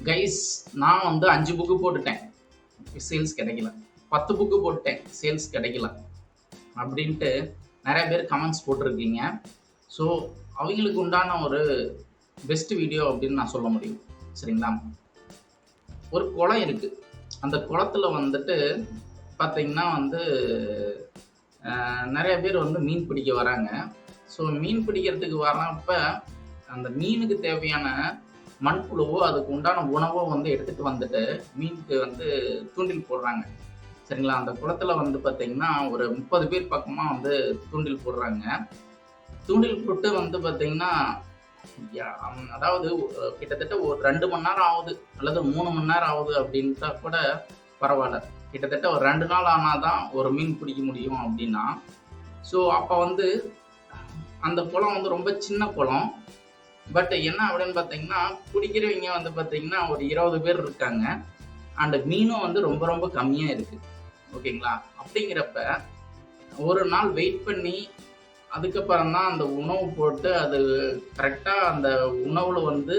Guys, நான் வந்து 5 book போட்டுட்டேன், சேல்ஸ் கிடைக்கல. 10 புக்கு போட்டேன், சேல்ஸ் கிடைக்கல அப்படின்ட்டு நிறைய பேர் கமெண்ட்ஸ் போட்டிருக்கீங்க. ஸோ அவங்களுக்கு உண்டான ஒரு பெஸ்ட் வீடியோ அப்படின்னு நான் சொல்ல முடியும். சரிங்களா? ஒரு குளம் இருக்குது. அந்த குளத்துல வந்துட்டு பார்த்தீங்கன்னா வந்து நிறைய பேர் வந்து மீன் பிடிக்க வராங்க. ஸோ மீன் பிடிக்கிறதுக்கு வரப்ப அந்த மீனுக்கு தேவையான மண்புழுவோ அதுக்கு உண்டான உணவோ வந்து எடுத்துகிட்டு வந்துட்டு மீனுக்கு வந்து தூண்டில் போடுறாங்க. சரிங்களா? அந்த குளத்துல வந்து பார்த்தீங்கன்னா ஒரு 30 பேர் பக்கமாக வந்து தூண்டில் போடுறாங்க. தூண்டில் போட்டு வந்து பார்த்தீங்கன்னா அதாவது கிட்டத்தட்ட ஒரு 2 மணி நேரம் ஆகுது அல்லது 3 மணி நேரம் ஆகுது அப்படின்ட்டா கூட பரவாயில்ல. கிட்டத்தட்ட ஒரு 2 நாள் ஆனால் தான் ஒரு மீன் பிடிக்க முடியும் அப்படின்னா. ஸோ அப்போ வந்து அந்த குளம் வந்து ரொம்ப சின்ன குளம். பட் என்ன அப்படின்னு பார்த்தீங்கன்னா பிடிக்கிறவங்க வந்து பார்த்தீங்கன்னா ஒரு 20 பேர் இருக்காங்க. அண்ட் மீனும் வந்து ரொம்ப ரொம்ப கம்மியாக இருக்குது. ஓகேங்களா? அப்படிங்கிறப்ப ஒரு நாள் வெயிட் பண்ணி அதுக்கப்புறம் தான் அந்த உணவு போட்டு அது கரெக்டாக அந்த உணவுல வந்து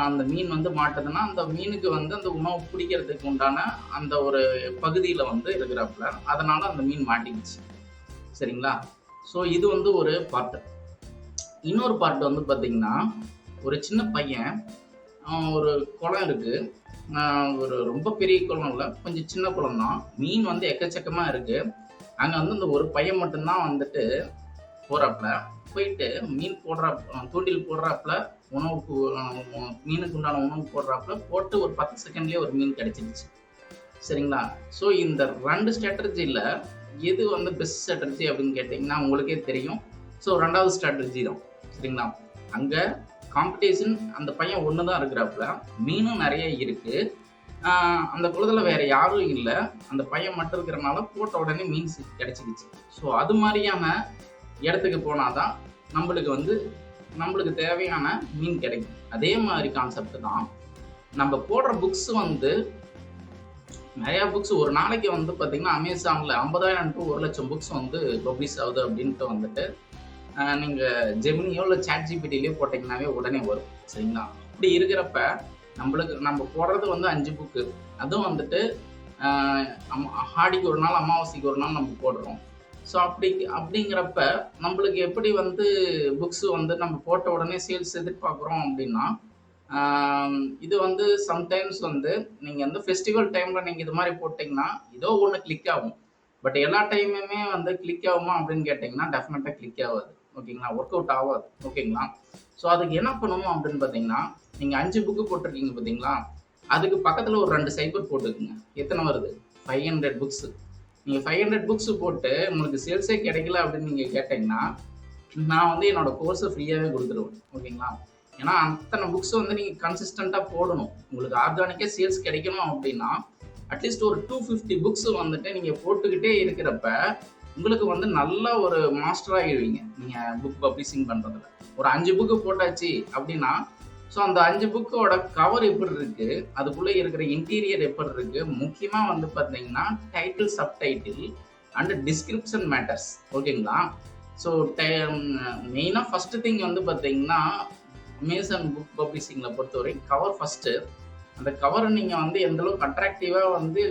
அந்த மீன் வந்து மாட்டுதுன்னா அந்த மீனுக்கு வந்து அந்த உணவு பிடிக்கிறதுக்கு உண்டான அந்த ஒரு பகுதியில் வந்து இருக்கிறப்பல அதனால அந்த மீன் மாட்டிக்கிச்சு. சரிங்களா? ஸோ இது வந்து ஒரு பார்ட்டு. இன்னொரு பார்ட் வந்து பார்த்தீங்கன்னா ஒரு சின்ன பையன், ஒரு குளம் இருக்குது. ஒரு ரொம்ப பெரிய குளம் இல்லை, கொஞ்சம் சின்ன குளம் தான். மீன் வந்து எக்கச்சக்கமாக இருக்குது. அங்கே வந்து இந்த ஒரு பையன் மட்டும்தான் வந்துட்டு போகிறாப்புல. போயிட்டு மீன் தூண்டில் போடுறாப்புல, உணவுக்கு மீனுக்கு உண்டான உணவு போடுறாப்புல போட்டு ஒரு 10 செகண்ட்லேயே ஒரு மீன் கிடைச்சிருச்சு. சரிங்களா? ஸோ இந்த 2 ஸ்ட்ராட்டஜியில் எது வந்து பெஸ்ட் ஸ்ட்ராட்டஜி அப்படின்னு கேட்டிங்கன்னா உங்களுக்கே தெரியும். ஸோ 2வது ஸ்ட்ராட்டஜி தான். சரிங்களா? அங்கே காம்படிஷன் அந்த பையன் ஒன்று தான் இருக்கிறாப்புல, மீனும் நிறைய இருக்குது. அந்த குளத்தில் வேறு யாரும் இல்லை, அந்த பையன் மட்டும் இருக்கிறனால போட்ட உடனே மீன் கிடச்சிக்கிச்சு. ஸோ அது மாதிரியான இடத்துக்கு போனால் தான் நம்மளுக்கு தேவையான மீன் கிடைக்கும். அதே மாதிரி கான்செப்ட் தான் நம்ம போடுற புக்ஸ் வந்து நிறையா புக்ஸ் ஒரு நாளைக்கு வந்து பார்த்திங்கன்னா அமேசானில் 50,000 to 1,00,000 புக்ஸ் வந்து பப்ளிஷ் ஆகுது அப்படின்ட்டு வந்துட்டு நீங்கள் ஜெமினியோ இல்லை ChatGPTலையோ போட்டிங்கன்னாவே உடனே வரும். சரிங்களா? இப்படி இருக்கிறப்ப நம்ம போடுறது வந்து 5 புக்கு. அதுவும் வந்துட்டு ஆடிக்கு ஒரு நாள், அமாவாசைக்கு ஒரு நாள் நம்ம போடுறோம். ஸோ அப்படிங்கிறப்ப நம்மளுக்கு எப்படி வந்து புக்ஸ் வந்து நம்ம போட்ட உடனே சேல்ஸ் எதிர்பார்க்குறோம் அப்படின்னா இது வந்து சம்டைம்ஸ் வந்து நீங்கள் வந்து ஃபெஸ்டிவல் டைமில் நீங்கள் இது மாதிரி போட்டிங்கன்னா ஏதோ ஒன்று கிளிக் ஆகும். பட் எல்லா டைமுமே வந்து கிளிக் ஆகுமா அப்படின்னு கேட்டிங்கன்னா டெஃபினட்டாக கிளிக் ஆகாது. ஓகேங்களா? ஒர்க் அவுட் ஆகாது. ஓகேங்களா? ஸோ அதுக்கு என்ன பண்ணணும் அப்படின்னு பார்த்தீங்கன்னா நீங்கள் 5 புக்கு போட்டிருக்கீங்க பார்த்தீங்களா, அதுக்கு பக்கத்தில் ஒரு 2 சைபர் போட்டுக்குங்க. எத்தனை வருது? 500 புக்ஸு. நீங்கள் 500 புக்ஸு போட்டு உங்களுக்கு சேல்ஸே கிடைக்கல அப்படின்னு நீங்கள் கேட்டிங்கன்னா நான் வந்து என்னோடய கோர்ஸை ஃப்ரீயாகவே கொடுத்துருவேன். ஓகேங்களா? ஏன்னா அத்தனை புக்ஸ் வந்து நீங்கள் கன்சிஸ்டண்ட்டாக போடணும். உங்களுக்கு ஆர்கானிக்காக சேல்ஸ் கிடைக்கணும் அப்படின்னா அட்லீஸ்ட் ஒரு 250 புக்ஸ் வந்துட்டு நீங்கள் போட்டுக்கிட்டே இருக்கிறப்ப உங்களுக்கு வந்து நல்ல ஒரு மாஸ்டர் ஆகிடுவீங்க நீங்கள் புக் பப்ளிஷிங் பண்ணுறதுல. ஒரு 5 புக்கு போட்டாச்சு அப்படின்னா ஸோ அந்த 5 புக்கோட கவர் எப்படி இருக்குது, அதுக்குள்ளே இருக்கிற இன்டீரியர் எப்படி இருக்குது, முக்கியமாக வந்து பார்த்தீங்கன்னா title, subtitle and description matters. ஓகேங்களா? ஸோ மெயினாக ஃபஸ்ட்டு திங் வந்து பார்த்தீங்கன்னா அமேசான் புக் பப்ளிஷிங்கில் பொறுத்தவரை கவர் ஃபஸ்ட்டு. அந்த கவரை நீங்கள் வந்து எந்தளவுக்கு அட்ராக்டிவாக வந்து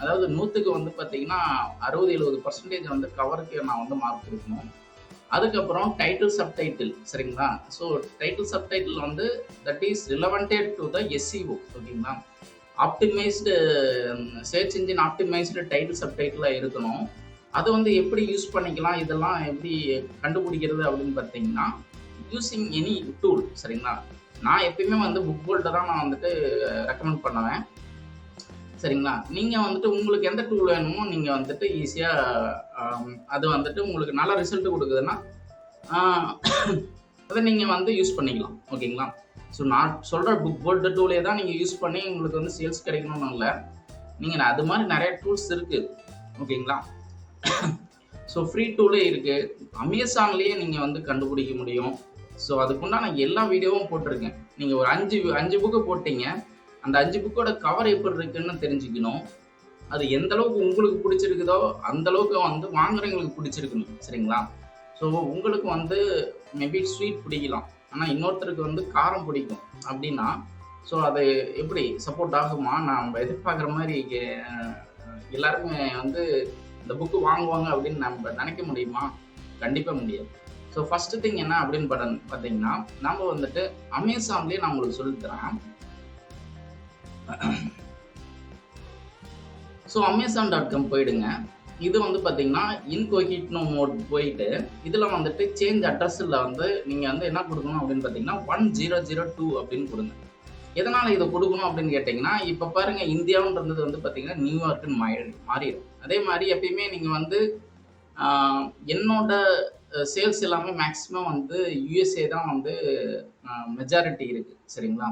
அதாவது 100க்கு வந்து பார்த்தீங்கன்னா 60-70% வந்து கவருக்கு நான் வந்து மார்க் கொடுக்கணும். அதுக்கப்புறம் டைட்டில், சப்டைட்டில். சரிங்களா? ஸோ டைட்டில், சப்டைட்டில் வந்து that is relevanted to the SEO. ஓகேங்களா? Optimized search engine optimized title, சப்டைட்டிலாக இருக்கணும். அது வந்து எப்படி யூஸ் பண்ணிக்கலாம், இதெல்லாம் எப்படி கண்டுபிடிக்கிறது அப்படின்னு பார்த்தீங்கன்னா யூஸிங் எனி டூல். சரிங்களா? நான் எப்பயுமே வந்து புக் போல்ட்டை தான் நான் வந்துட்டு ரெக்கமெண்ட் பண்ணுவேன். சரிங்களா? நீங்கள் வந்துட்டு உங்களுக்கு எந்த டூல் வேணுமோ நீங்கள் வந்துட்டு ஈஸியாக அது வந்துட்டு உங்களுக்கு நல்ல ரிசல்ட் கொடுக்குதுன்னா அதை நீங்கள் வந்து யூஸ் பண்ணிக்கலாம். ஓகேங்களா? ஸோ நான் சொல்கிற புக் போல்ட் டூலே தான் நீங்கள் யூஸ் பண்ணி உங்களுக்கு வந்து சேல்ஸ் கிடைக்கணும்னு இல்லை. நீங்கள் அது மாதிரி நிறைய டூல்ஸ் இருக்குது. ஓகேங்களா? ஸோ ஃப்ரீ டூலே இருக்குது. அமேசான்லேயே நீங்கள் வந்து கண்டுபிடிக்க முடியும். ஸோ அதுக்குண்டான எல்லா வீடியோவும் போட்டிருக்கேன். நீங்கள் ஒரு 5 புக்கு போட்டீங்க, அந்த 5 புக்கோட கவர் எப்படி இருக்குன்னு தெரிஞ்சுக்கணும். அது எந்த அளவுக்கு உங்களுக்கு பிடிச்சிருக்குதோ அந்த அளவுக்கு வந்து வாங்குறவங்களுக்கு பிடிச்சிருக்கணும். சரிங்களா? ஸோ உங்களுக்கு வந்து மேபி ஸ்வீட் பிடிக்கலாம், ஆனால் இன்னொருத்தருக்கு வந்து காரம் பிடிக்கும் அப்படின்னா ஸோ அது எப்படி சப்போர்ட் ஆகுமா? நம்ம எதிர்பார்க்குற மாதிரி எல்லாருமே வந்து இந்த புக்கு வாங்குவாங்க அப்படின்னு நம்ம நினைக்க முடியுமா? கண்டிப்பா முடியாது. ஸோ ஃபர்ஸ்ட் திங் என்ன அப்படின்னு பார்த்தீங்கன்னா, நம்ம வந்துட்டு அமேசான்லேயே நான் உங்களுக்கு சொல்லித்தரேன். ஸோ Amazon.com போயிடுங்க. இது வந்து பார்த்தீங்கன்னா இன்கோகிட்னோ மோட் போயிட்டு, இதில் வந்துட்டு சேஞ்ச் அட்ரஸில் வந்து நீங்கள் வந்து என்ன கொடுக்கணும் அப்படின்னு பார்த்தீங்கன்னா 1002 அப்படின்னு கொடுங்க. எதனால் இதை கொடுக்கணும் அப்படின்னு கேட்டிங்கன்னா, இப்போ பாருங்கள் இந்தியாவுன்றது வந்து பார்த்தீங்கன்னா நியூயார்க்குன்னு மாறிடும். அதே மாதிரி எப்பயுமே நீங்கள் வந்து என்னோட சேல்ஸ் எல்லாமே மேக்ஸிமம் வந்து யூஎஸ்ஏ தான் வந்து மெஜாரிட்டி இருக்குது, சரிங்களா?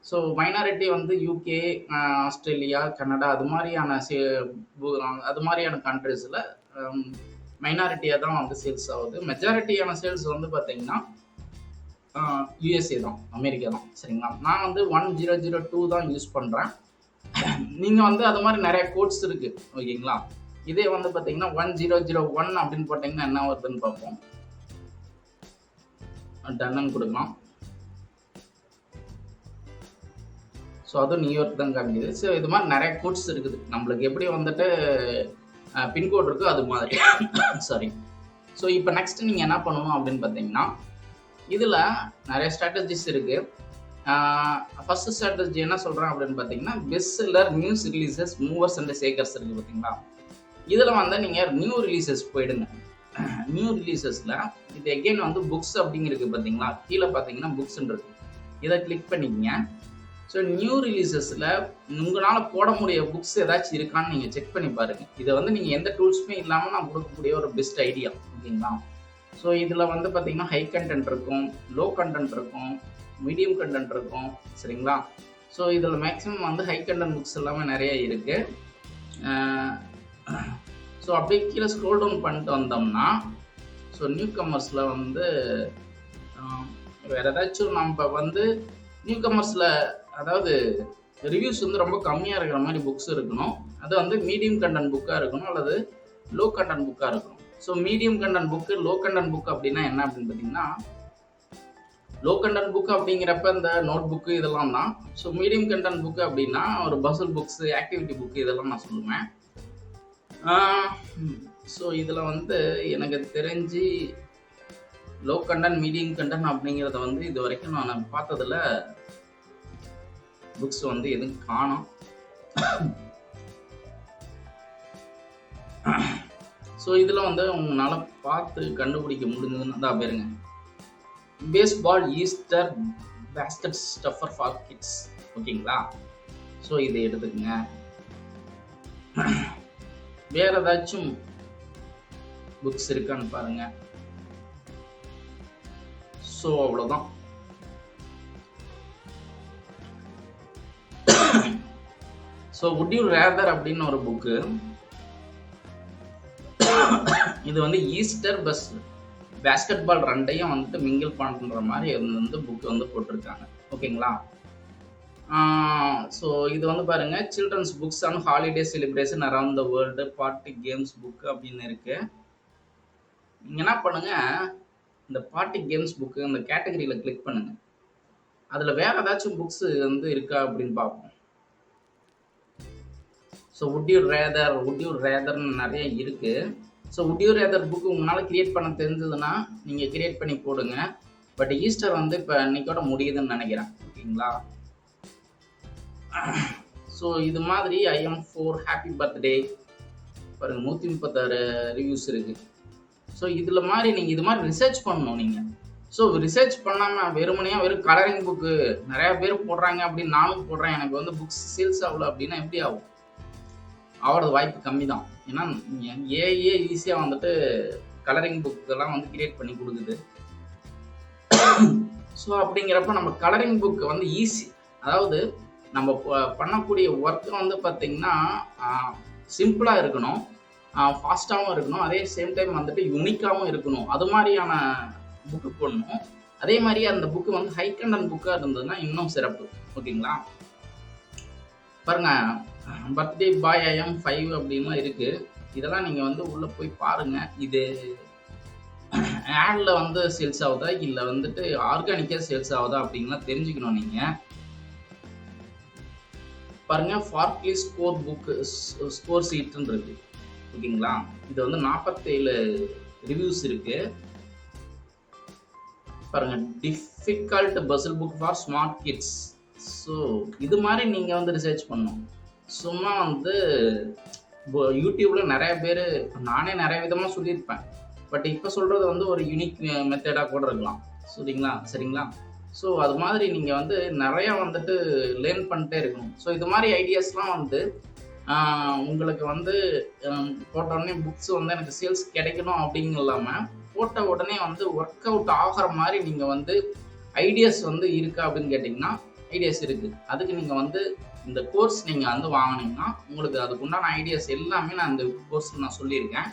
ஸோ மைனாரிட்டி வந்து யூகே, ஆஸ்திரேலியா, கனடா அது மாதிரியான கண்ட்ரீஸில் மைனாரிட்டியாக தான் வந்து சேல்ஸ் ஆகுது. மெஜாரிட்டியான சேல்ஸ் வந்து பார்த்தீங்கன்னா யூஎஸ்ஏ தான், அமெரிக்கா தான், சரிங்களா? நான் வந்து 1002 தான் யூஸ் பண்ணுறேன். நீங்கள் வந்து அது மாதிரி நிறைய கோட்ஸ் இருக்குது, ஓகேங்களா? இதே வந்து பார்த்தீங்கன்னா 1001 அப்படின்னு போட்டிங்கன்னா என்ன வருதுன்னு பார்ப்போம். டன்னு கொடுக்கலாம். ஸோ அதுவும் நியூயார்க் தான் காமிக்குது. ஸோ இது மாதிரி நிறைய கோட்ஸ் இருக்குது. நம்மளுக்கு எப்படி வந்துட்டு பின்கோட் இருக்கோ அது மாதிரி. சாரி. ஸோ இப்போ நெக்ஸ்ட் நீங்கள் என்ன பண்ணணும் அப்படின்னு பார்த்தீங்கன்னா, இதில் நிறைய ஸ்ட்ராட்டஜிஸ் இருக்குது. ஃபர்ஸ்ட் ஸ்ட்ராட்டஜி என்ன சொல்கிறேன் அப்படின்னு பார்த்தீங்கன்னா, best seller, news releases, movers and shakers இருக்குது பார்த்தீங்களா? இதில் வந்து நீங்கள் நியூ ரிலீசஸ் போயிடுங்க. நியூ ரிலீசஸில் இது எகெயின் வந்து புக்ஸ் அப்படிங்கிறது பார்த்தீங்களா? கீழே பார்த்தீங்கன்னா புக்ஸ்ன்னு இருக்கு. இதை கிளிக் பண்ணிக்கங்க. ஸோ நியூ ரிலீசஸில் உங்களால் போட முடிய புக்ஸ் ஏதாச்சும் இருக்கான்னு நீங்கள் செக் பண்ணி பாருங்கள். இதை வந்து நீங்கள் எந்த டூல்ஸுமே இல்லாமல் நான் கொடுக்கக்கூடிய ஒரு பெஸ்ட் ஐடியா, ஓகேங்களா? ஸோ இதில் வந்து பார்த்தீங்கன்னா ஹை கண்டென்ட் இருக்கும், லோ கண்டென்ட் இருக்கும், மீடியம் கண்டென்ட் இருக்கும், சரிங்களா? ஸோ இதில் மேக்ஸிமம் வந்து ஹை கண்டென்ட் புக்ஸ் எல்லாமே நிறைய இருக்குது. ஸோ அப்படியே கீழே ஸ்க்ரோல் டவுன் பண்ணிட்டு வந்தோம்னா, ஸோ நியூ கமர்ஸில் வந்து வேறு ஏதாச்சும் நம்ம வந்து நியூ கமர்ஸில் அதாவது ரிவ்யூஸ் வந்து ரொம்ப கம்மியாக இருக்கிற மாதிரி புக்ஸ் இருக்கணும். அது வந்து மீடியம் கண்டென்ட் புக்காக இருக்கணும் அல்லது லோ கண்டென்ட் புக்காக இருக்கணும். So medium content book, low content book அப்படின்னா என்ன அப்படின்னு பார்த்தீங்கன்னா, லோ கண்டென்ட் புக் அப்படிங்கிறப்ப இந்த நோட் புக்கு இதெல்லாம் தான். ஸோ மீடியம் கண்டென்ட் புக்கு அப்படின்னா ஒரு பசில் புக்ஸு, ஆக்டிவிட்டி புக்கு இதெல்லாம் நான் சொல்லுவேன். ஸோ இதில் வந்து எனக்கு தெரிஞ்சு லோ கண்டென்ட், மீடியம் கண்டென்ட் அப்படிங்கிறத வந்து இது வரைக்கும் நான் பார்த்ததில் புக்ஸ் வந்து எதுவும் காணோம். ஸோ இதில் வந்து உங்களால் பார்த்து கண்டுபிடிக்க முடிஞ்சதுன்னு தான் பாருங்க. Baseball Easter basket stuffer for kids, ஓகேங்களா? ஸோ இதை எடுத்துக்கங்க. வேற ஏதாச்சும் புக்ஸ் இருக்கான்னு பாருங்க. ஸோ அவ்வளோதான். ஸோ வுட் யூ ரேதர் அப்படின்னு ஒரு புக்கு. இது வந்து ஈஸ்டர் பேஸ்கெட் பால் ரெண்டையும் வந்துட்டு மிங்கிள் பண்ணுற மாதிரி வந்து புக்கு வந்து போட்டிருக்காங்க, ஓகேங்களா? ஸோ இது வந்து பாருங்க, children's books and holiday celebration around the world, party games book அப்படின்னு இருக்கு. நீங்கள் என்ன பண்ணுங்க, இந்த பார்ட்டி கேம்ஸ் புக்கு அந்த கேட்டகரியில் கிளிக் பண்ணுங்க. அதில் வேற ஏதாச்சும் புக்ஸ் வந்து இருக்கா அப்படின்னு பார்ப்போம். ஸோ வுட் யூ ரேதர்னு நிறைய இருக்குது. So would you rather book உங்களால் கிரியேட் பண்ண தெரிஞ்சதுன்னா நீங்கள் கிரியேட் பண்ணி போடுங்க. பட் ஈஸ்டர் வந்து இப்போ இன்னைக்கோட முடியுதுன்னு நினைக்கிறேன், ஓகேங்களா? ஸோ இது மாதிரி ஐஎம் ஃபோர் ஹாப்பி பர்த்டே பாருங்க, 136 ரிவ்யூஸ் இருக்குது. ஸோ இதில் மாதிரி நீங்கள் இது மாதிரி ரிசர்ச் பண்ணணும் நீங்கள். ஸோ ரிசர்ச் பண்ணாமல் வெறும் கலரிங் புக்கு நிறையா பேர் போடுறாங்க அப்படின்னு நானும் போடுறேன், எனக்கு வந்து புக்ஸ் சேல்ஸ் ஆகல அப்படின்னா எப்படி ஆகும்? ஆகிறது வாய்ப்பு கம்மி தான். ஏன்னா ஏஏ ஈஸியாக வந்துட்டு கலரிங் புக்கெல்லாம் வந்து கிரியேட் பண்ணி கொடுக்குது. ஸோ அப்படிங்கிறப்ப நம்ம கலரிங் புக்கு வந்து ஈஸி, அதாவது நம்ம பண்ணக்கூடிய ஒர்க்கு வந்து பார்த்திங்கன்னா சிம்பிளாக இருக்கணும், ஃபாஸ்ட்டாகவும் இருக்கணும், அதே சேம் டைம் வந்துட்டு யூனிக்காகவும் இருக்கணும். அது மாதிரியான புக்கு போடணும். அதே மாதிரி அந்த புக்கு வந்து ஹை கண்டென்ட் புக்காக இருந்ததுன்னா இன்னும் சிறப்பு, ஓகேங்களா? பாருங்க, பர்த்டே பாய் ஐஎம் 5 அப்படின்லாம் இருக்குது. இதெல்லாம் நீங்கள் வந்து உள்ளே போய் பாருங்கள். இது ஆடில் வந்து சேல்ஸ் ஆகுதா இல்லை வந்துட்டு ஆர்கானிக்காக சேல்ஸ் ஆகுதா அப்படின்லாம் தெரிஞ்சுக்கணும் நீங்கள். பாருங்க, ஃபார்க்லி ஸ்கோர் புக் ஸ்கோர் சீட்னு இருக்கு. ஓகேங்களா, இது வந்து 47 ரிவ்யூஸ் இருக்கு. பாருங்க, difficult puzzle book for smart kids. So இது மாதிரி நீங்கள் வந்து ரிசர்ச் பண்ணணும். சும்மா வந்து யூடியூப்ல நிறைய பேர், நானே நிறைய விதமாக சொல்லியிருப்பேன். பட் இப்போ சொல்கிறது வந்து ஒரு யூனிக் மெத்தடாக கூட இருக்கலாம். சரிங்களா. ஸோ அது மாதிரி நீங்கள் வந்து நிறையா வந்துட்டு லேர்ன் பண்ணிட்டே இருக்கணும். ஸோ இது மாதிரி ஐடியாஸ்லாம் வந்து உங்களுக்கு வந்து போட்ட உடனே புக்ஸ் வந்து எனக்கு சேல்ஸ் கிடைக்கணும் அப்படிங்க இல்லாமல், போட்ட உடனே வந்து ஒர்க் அவுட் ஆகிற மாதிரி நீங்கள் வந்து ஐடியாஸ் வந்து இருக்கா அப்படின்னு கேட்டிங்கன்னா, ஐடியாஸ் இருக்குது. அதுக்கு நீங்கள் வந்து இந்த கோர்ஸ் நீங்கள் வந்து வாங்கினீங்கன்னா உங்களுக்கு அதுக்கு உண்டான ஐடியாஸ் எல்லாமே நான் இந்த கோர்ஸில் நான் சொல்லியிருக்கேன்.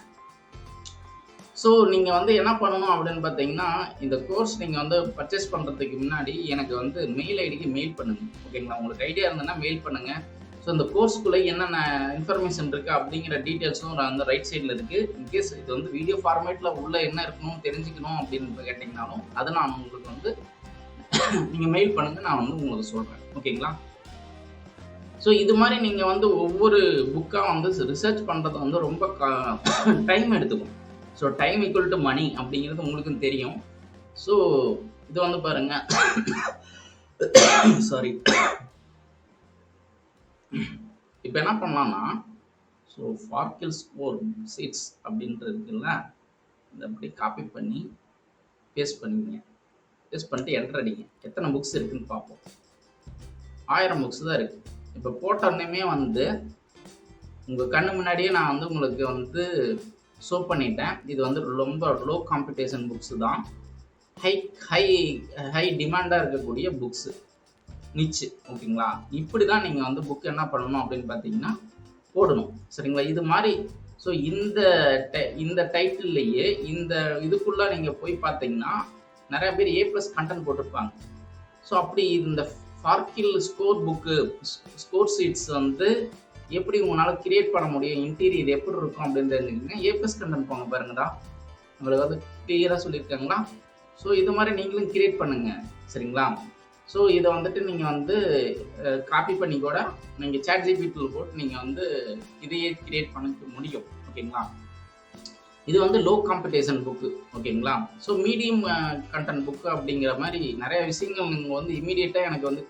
ஸோ நீங்கள் வந்து என்ன பண்ணணும் அப்படின்னு பார்த்தீங்கன்னா, இந்த கோர்ஸ் நீங்கள் வந்து பர்ச்சேஸ் பண்ணுறதுக்கு முன்னாடி எனக்கு வந்து மெயில் ஐடிக்கு மெயில் பண்ணுங்கள். ஓகேங்களா, உங்களுக்கு ஐடியா இருந்ததுன்னா மெயில் பண்ணுங்கள். ஸோ இந்த கோர்ஸ்க்குள்ளே என்னென்ன இன்ஃபர்மேஷன் இருக்குது அப்படிங்கிற டீட்டெயில்ஸும் அந்த ரைட் சைடில் இருக்குது. இன்கேஸ் இது வந்து வீடியோ ஃபார்மேட்டில் உள்ளே என்ன இருக்கணும் தெரிஞ்சுக்கணும் அப்படின்னு கேட்டிங்கனாலும் அதை நான் உங்களுக்கு வந்து நீங்கள் மெயில் பண்ணுங்கள், நான் வந்து உங்களுக்கு சொல்கிறேன். ஓகேங்களா. ஸோ இது மாதிரி நீங்கள் வந்து ஒவ்வொரு புக்காக வந்து ரிசர்ச் பண்ணுறது வந்து ரொம்ப டைம் எடுத்துக்கும். ஸோ டைம் ஈக்குவல் டு மணி அப்படிங்கிறது உங்களுக்கும் தெரியும். ஸோ இது வந்து பாருங்க, சாரி, இப்போ என்ன பண்ணலாம்னா, ஸோ ஃபார்க்கில் ஸ்கோர் சீட்ஸ் அப்படின்ட்டு இருக்குல்ல, இதை அப்படி காப்பி பண்ணி பேஸ்ட் பண்ணிங்க. பேஸ்ட் பண்ணிட்டு என்டர் அடிங்க. எத்தனை புக்ஸ் இருக்குன்னு பார்ப்போம். 1000 புக்ஸ் தான் இருக்குது. இப்போ போட்டோன்னே வந்து உங்கள் கண்ணு முன்னாடியே நான் வந்து உங்களுக்கு வந்து ஷோ பண்ணிட்டேன். இது வந்து ரொம்ப லோ காம்படிஷன் புக்ஸு தான். ஹை ஹை ஹை டிமாண்டாக இருக்கக்கூடிய புக்ஸு, நிச்சு. ஓகேங்களா, இப்படி தான் நீங்கள் வந்து புக் என்ன பண்ணணும் அப்படின்னு பார்த்தீங்கன்னா போடணும். சரிங்களா, இது மாதிரி. ஸோ இந்த டைட்டில்லையே இந்த இதுக்குள்ளே நீங்கள் போய் பார்த்தீங்கன்னா நிறைய பேர் A+ கண்டென்ட் போட்டிருப்பாங்க. ஸோ அப்படி இந்த ஃபார்க்கில் ஸ்கோர் புக்கு ஸ்கோர் சீட்ஸ் வந்து எப்படி உங்களால் கிரியேட் பண்ண முடியும், இன்டீரியர் எப்படி இருக்கும் அப்படின்னு தெரிஞ்சுக்கிங்க. A+ கண்டென்ட் போங்க பாருங்கடா, உங்களுக்கு வந்து கிளியராக சொல்லியிருக்காங்களா. ஸோ இது மாதிரி நீங்களும் கிரியேட் பண்ணுங்கள். சரிங்களா. ஸோ இதை வந்துட்டு நீங்கள் வந்து காப்பி பண்ணி கூட நீங்கள் ChatGPT போட்டு நீங்கள் வந்து இதையே கிரியேட் பண்ணிக்க முடியும். ஓகேங்களா. இது வந்து லோ காம்படிஷன் புக்கு. ஓகேங்களா. ஸோ மீடியம் கண்டென்ட் புக்கு அப்படிங்கிற மாதிரி நிறைய விஷயங்கள் நீங்கள் வந்து இமீடியட்டாக எனக்கு வந்து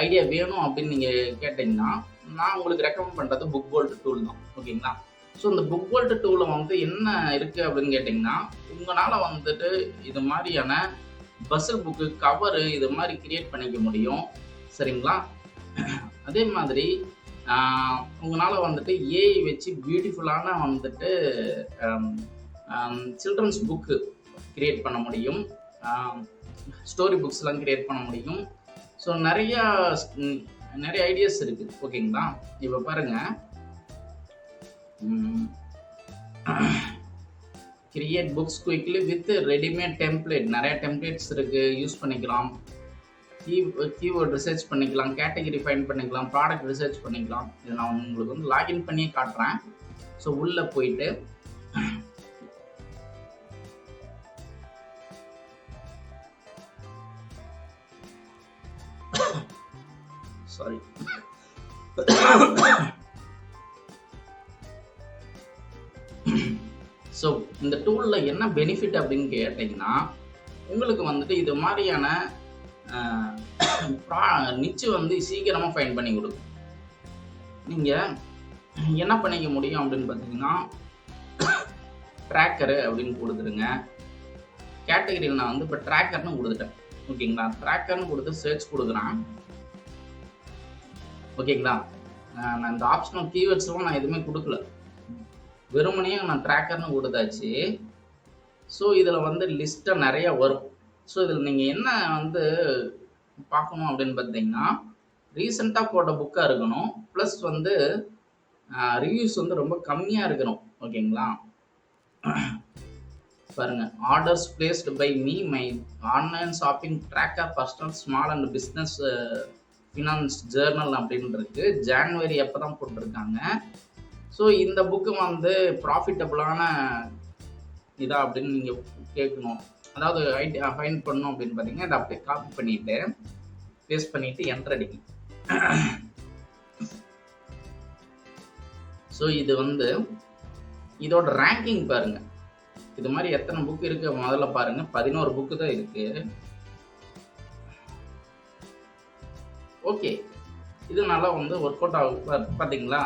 ஐடியா வேணும் அப்படின்னு நீங்கள் கேட்டிங்கன்னா, நான் உங்களுக்கு ரெக்கமெண்ட் பண்ணுறது புக் போல்ட் டூல் தான். ஓகேங்களா. ஸோ இந்த புக் போல்ட் டூலில் வந்து என்ன இருக்குது அப்படின்னு கேட்டிங்கன்னா, உங்களால் வந்துட்டு இது மாதிரியான பசில் புக்கு கவரு இது மாதிரி கிரியேட் பண்ணிக்க முடியும். சரிங்களா. அதே மாதிரி உங்களால் வந்துட்டு ஏஐ வச்சு பியூட்டிஃபுல்லான வந்துட்டு சில்ட்ரன்ஸ் புக்கு கிரியேட் பண்ண முடியும். ஸ்டோரி புக்ஸ்லாம் கிரியேட் பண்ண முடியும். ஸோ நிறைய ஐடியாஸ் இருக்குது. ஓகேங்களா. இப்போ பாருங்கள், create books quickly with readymade template. நிறைய டெம்ப்ளேட்ஸ் இருக்குது, யூஸ் பண்ணிக்கலாம். கீவேர்ட் ரிசர்ச் பண்ணிக்கலாம், கேட்டகரி ஃபைண்ட் பண்ணிக்கலாம், ப்ராடக்ட் ரிசர்ச் பண்ணிக்கலாம். இது நான் உங்களுக்கு வந்து லாகின் பண்ணியே காட்டுறேன். ஸோ உள்ளே போயிட்டு சாரி ஸோ இந்த டூலில் என்ன பெனிஃபிட் அப்படின்னு கேட்டிங்கன்னா, உங்களுக்கு வந்துட்டு இது மாதிரியான நிச்சு வந்து சீக்கிரமாக ஃபைண்ட் பண்ணி கொடுக்கும். நீங்கள் என்ன பண்ணிக்க முடியும் அப்படின்னு பார்த்தீங்கன்னா, ட்ராக்கரு அப்படின்னு கொடுத்துருங்க. கேட்டகரியில் நான் வந்து இப்போ ட்ராக்கர்னு கொடுத்துட்டேன். ஓகேங்களா. ட்ராக்கர்னு கொடுத்து சர்ச் கொடுக்குறேன். ஓகேங்களா. நான் இந்த ஆப்ஷனல் கீவேர்ட்ஸ்லாம் நான் எதுவுமே கொடுக்கல, வெறுமனையே நான் ட்ராக்கர்னு கொடுத்தாச்சு. ஸோ இதில் வந்து லிஸ்ட்டாக நிறையா வரும். ஸோ இதில் நீங்கள் என்ன வந்து பார்க்கணும் அப்படின்னு பார்த்தீங்கன்னா, ரீசெண்டாக போட்ட புக்காக இருக்கணும், ப்ளஸ் வந்து ரிவ்யூஸ் வந்து ரொம்ப கம்மியாக இருக்கணும். ஓகேங்களா. பாருங்கள், orders placed by me, my online shopping tracker, personal small and business finance journal அப்படின்னு இருக்கு. ஜான்வரி அப்போ தான் போட்டிருக்காங்க. ஸோ இந்த புக்கு வந்து ப்ராஃபிட்டபுளான இதா அப்படின்னு நீங்கள் கேட்கணும். அதாவது ஐடியா ஃபைண்ட் பண்ணணும் அப்படின்னு பார்த்தீங்கன்னா, இதை அப்படியே காப்பி பண்ணிவிட்டு பேஸ்ட் பண்ணிவிட்டு என்டர் அடிக்கணும். ஸோ இது வந்து இதோட ரேங்கிங் பாருங்க. இது மாதிரி எத்தனை புக் இருக்கு முதல்ல பாருங்க. 11 புக்கு தான் இருக்கு. ஓகே, இது நல்லா வந்து ஒர்க் அவுட் ஆகும். பார்த்தீங்களா,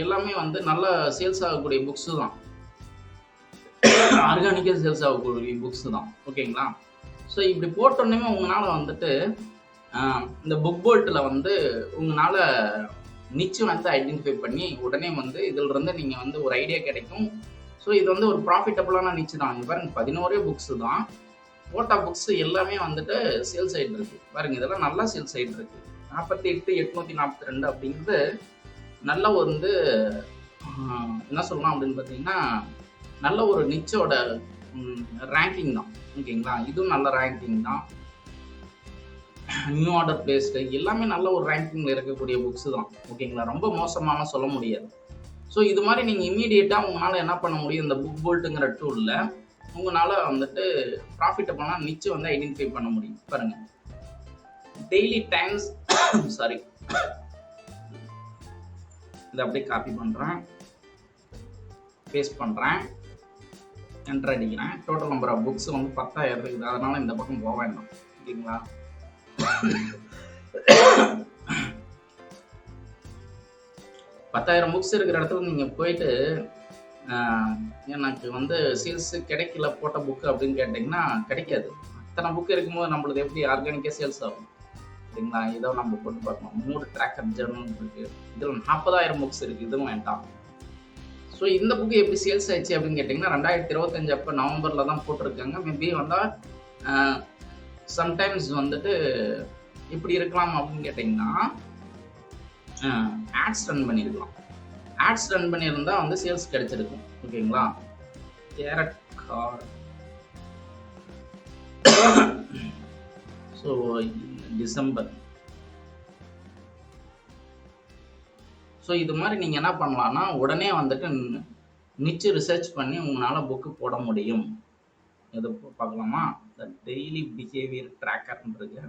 எல்லாமே வந்து நல்ல சேல்ஸ் ஆகக்கூடிய புக்ஸ் தான், ஆர்கானிக்காக சேல்ஸ் ஆகக்கூடிய புக்ஸ் தான். ஓகேங்களா. ஸோ இப்படி போட்டோன்னே உங்களால் வந்துட்டு இந்த புக் போல்ட்டில் வந்து உங்களால் நிச்சு வந்து ஐடென்டிஃபை பண்ணி உடனே வந்து இதில் இருந்து நீங்கள் வந்து ஒரு ஐடியா கிடைக்கும். ஸோ இது வந்து ஒரு ப்ராஃபிட்டபுளான நிச்சு தான். இங்கே பாருங்க 11 புக்ஸ் தான். போட்டா புக்ஸ் எல்லாமே வந்துட்டு சேல்ஸ் ஆகிட்டு இருக்கு. பாருங்க, இதெல்லாம் நல்லா சேல்ஸ் ஆகிட்டு இருக்கு. 48,842 அப்படிங்கிறது நல்ல வந்து என்ன சொல்லலாம் அப்படின்னு பார்த்தீங்கன்னா நல்ல ஒரு நிச்சோட ரேங்கிங் தான். ஓகேங்களா. இதுவும் நல்ல ரேங்கிங் தான். நியூ ஆர்டர் பிளேஸ்டு எல்லாமே நல்ல ஒரு ரேங்கிங்கில் இருக்கக்கூடிய புக்ஸ் தான். ஓகேங்களா. ரொம்ப மோசமான சொல்ல முடியாது. ஸோ இது மாதிரி நீங்கள் இம்மீடியட்டாக உங்களால் என்ன பண்ண முடியும், இந்த புக் போல்ட்டுங்கிற டூலில் உங்களால் வந்துட்டு ப்ராஃபிட்டபுளாக நிச்சு வந்து ஐடென்டிஃபை பண்ண முடியும். பாருங்கள், டெய்லி டைம்ஸ் சாரி, இதை அப்படியே காப்பி பண்ணுறேன், பேஸ்ட் பண்ணுறேன், என்டர் அடிக்கிறேன். டோட்டல் நம்பர் ஆஃப் புக்ஸ் வந்து 10,000 இருக்குது. அதனால் இந்த பக்கம் போக வேண்டாம். ஓகேங்களா. 10,000 புக்ஸ் இருக்கிற இடத்துல நீங்கள் போயிட்டு எனக்கு வந்து சேல்ஸ் கிடைக்கல போட்ட புக்கு அப்படின்னு கேட்டிங்கன்னா கிடைக்காது. அத்தனை புக்கு இருக்கும்போது நம்மளுக்கு எப்படி ஆர்கானிக்காக சேல்ஸ் ஆகும். சரிங்களா. இதோ நம்ம போட்டு பார்க்கணும். 3 ட்ராக்கர் ஜர்னல் இருக்குது. இதில் 40,000 புக்ஸ் இருக்குது. இதுவும் வேண்டாம். ஸோ இந்த புக்கு எப்படி சேல்ஸ் ஆயிடுச்சு அப்படின்னு கேட்டிங்கன்னா 2025 அப்போ நவம்பரில் தான் போட்டிருக்காங்க. மேபி வந்தால் சம்டைம்ஸ் வந்துட்டு இப்படி இருக்கலாம் அப்படின்னு கேட்டிங்கன்னா ஆட்ஸ் ரன் பண்ணியிருக்கலாம். ஆட்ஸ் ரன் பண்ணியிருந்தா வந்து சேல்ஸ் கிடைச்சிருக்கும். ஓகேங்களா. Carrot car. So December. So இது மாதிரி நீங்கள் என்ன பண்ணலான்னா உடனே வந்துட்டு நிச்சு ரிசர்ச் பண்ணி உங்களால் புக்கு போட முடியும். எது பார்க்கலாமா, த டெய்லி பிஹேவியர் ட்ராக்கர்ன்றது.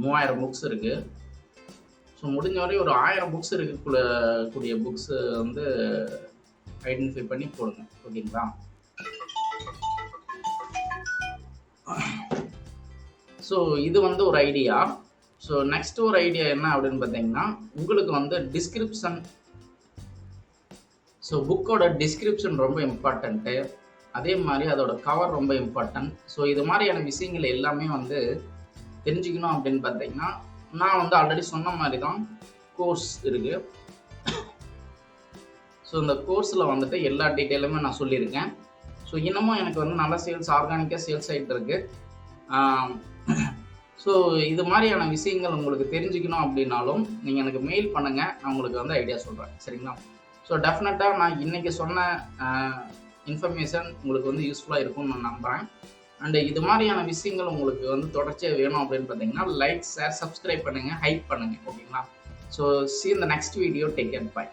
மூவாயிரம் புக்ஸ் இருக்கு. ஸோ முடிஞ்ச வரை ஒரு 1000 புக்ஸ் இருக்கக்கூடிய புக்ஸ் வந்து ஐடென்டிஃபை பண்ணி போடுங்க. ஓகேங்களா. ஸோ இது வந்து ஒரு ஐடியா. ஸோ நெக்ஸ்ட் ஒரு ஐடியா என்ன அப்படின்னு பார்த்தீங்கன்னா உங்களுக்கு வந்து டிஸ்கிரிப்ஷன். ஸோ புக்கோட டிஸ்கிரிப்ஷன் ரொம்ப இம்பார்ட்டண்ட்டு. அதே மாதிரி அதோட கவர் ரொம்ப இம்பார்ட்டன்ட். ஸோ இது மாதிரியான விஷயங்கள் எல்லாமே வந்து தெரிஞ்சுக்கணும் அப்படின்னு பார்த்தீங்கன்னா நான் வந்து ஆல்ரெடி சொன்ன மாதிரி தான் கோர்ஸ் இருக்குது. ஸோ இந்த கோர்ஸில் வந்துட்டு எல்லா டீட்டெயிலுமே நான் சொல்லியிருக்கேன். ஸோ இன்னமும் எனக்கு வந்து நல்ல சேல்ஸ் ஆர்கானிக்காக சேல்ஸ் ஆகிட்டு இருக்கு. ஸோ இது மாதிரியான விஷயங்கள் உங்களுக்கு தெரிஞ்சுக்கணும் அப்படின்னாலும் நீங்கள் எனக்கு மெயில் பண்ணுங்கள். நான் உங்களுக்கு வந்து ஐடியா சொல்கிறேன். சரிங்களா. ஸோ டெஃபினட்டாக நான் இன்றைக்கி சொன்ன இன்ஃபர்மேஷன் உங்களுக்கு வந்து யூஸ்ஃபுல்லாக இருக்கும்னு நான் நம்புகிறேன். அண்டு இது மாதிரியான விஷயங்கள் உங்களுக்கு வந்து தொடர்ச்சியாக வேணும் அப்படின்னு பார்த்தீங்கன்னா லைக், ஷேர், சப்ஸ்கிரைப் பண்ணுங்கள், ஹைப் பண்ணுங்கள். ஓகேங்களா. So see you in the next video. Take care. Bye.